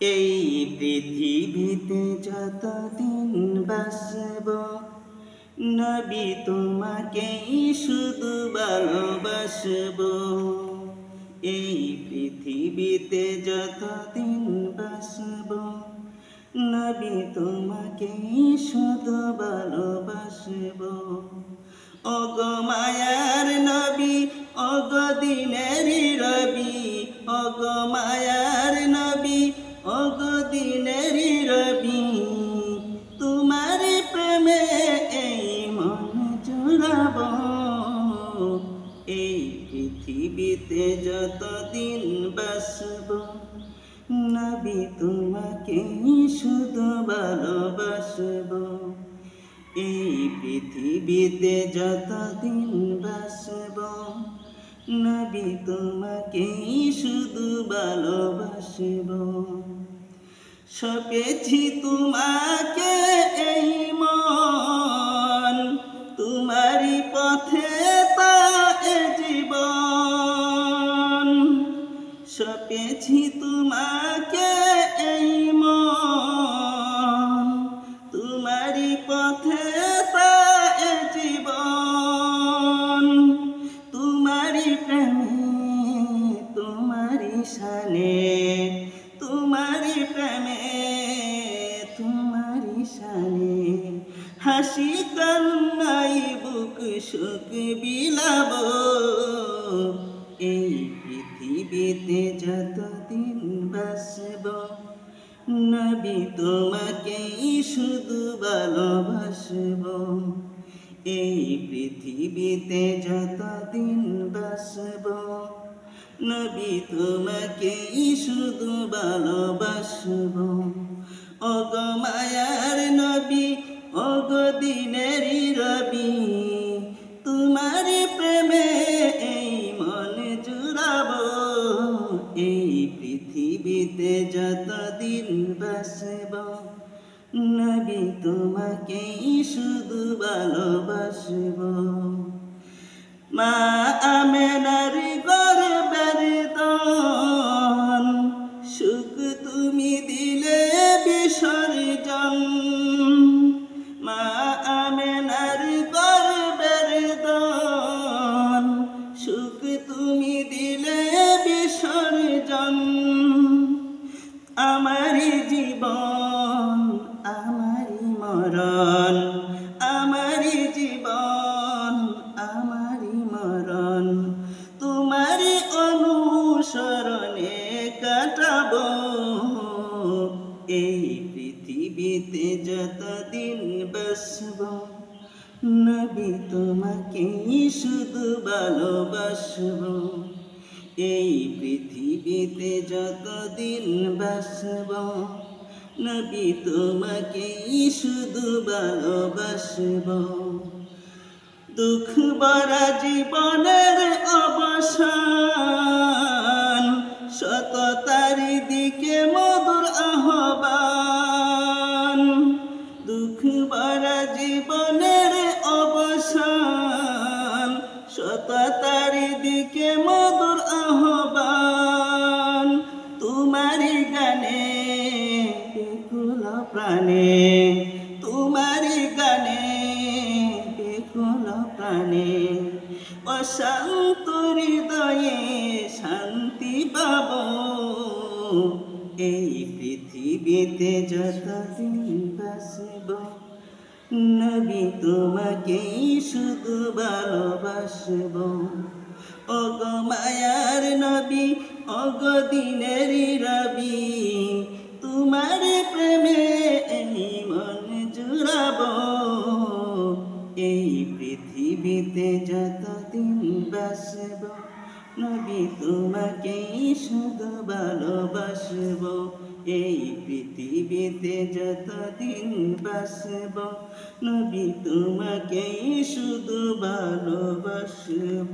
এই পৃথিবীতে যতদিন বাসব নবী তোমাকেই শুধু ভালোবাসব। এই পৃথিবীতে যতদিন বাসব নবী তোমাকেই শুধু ভালোবাসব। ওগো মায়ার নবী, ওগো দিনেরই রবি, ওগো মায়ার নবী, ওগো দিনেরই রবি, তোমার প্রেমে এই মন জুড়াব। এই পৃথিবীতে যতদিন বাসব নবী তোমাকেই শুধু ভালোবাসব। এই পৃথিবীতে যতদিন বাসব নবী তোমাকেই শুধু ভালোবাসব। সপেছি তোমাকে এই মন, তোমারই পথে তা এ জীবন। সপেছি তোমাকে এই মন, তোমারই পথে তা এ জীবন। তোমারই প্রেমে তোমারই শানে, তোমারই প্রেমে তোমারই শানে, হাসি কান্নাই বুক সুখ বিলাব। এই পৃথিবীতে যতদিন বাসব নবী তোমাকেই শুধু ভালোবাসব। এই পৃথিবীতে যতদিন বাসব নবী তোমাকেই শুধু ভালোবাসব। ওগো মায়ার নবী, ওগো দিনেরই রবি, তোমার প্রেমে এই মন জুড়াব। এই পৃথিবীতে যতদিন বাসব নবী তোমাকেই শুধু ভালোবাসব। মা আমেনার গর্বের দান, সুখ তুমি দিলে বিসর্জন। মা আমেনার গর্বের দান, সুখ তুমি দিলে বিসর্জন। আমারি জীবন আমারি মরণ, আমারি জীবন আমারি মরণ, তোমারি অনুসরণে কাটাব। এই পৃথিবীতে যতদিন বাসব নবী তোমাকেই শুধু ভালোবাসব। এই পৃথিবীতে যতদিন বাসব নবী তোমাকেই শুধু ভালোবাসব। দুঃখ ভরা জীবনের অবসান, সততার দিকে মধুর আহ্বান। দুঃখ ভরা জীবনের অবসান, সততার দিকে মধুর আহ্বান। তোমারি গানে বেকুল প্রাণে, তোমারি গানে বেকুল প্রাণে, অশান্ত হৃদয়ে শান্তি পাব। এই পৃথিবীতে যতদিন বাসব নবী তোমাকেই শুধু ভালোবাসব। ওগো মায়ার নবী, ওগো দিনেরই রবি, তোমার প্রেমে এই মন জুড়াব। এই পৃথিবীতে যতদিন বাসব নবী তোমাকেই শুধু ভালোবাসব। এই পৃথিবীতে যতদিন বাসব নবী তোমাকেই শুধু ভালোবাসব।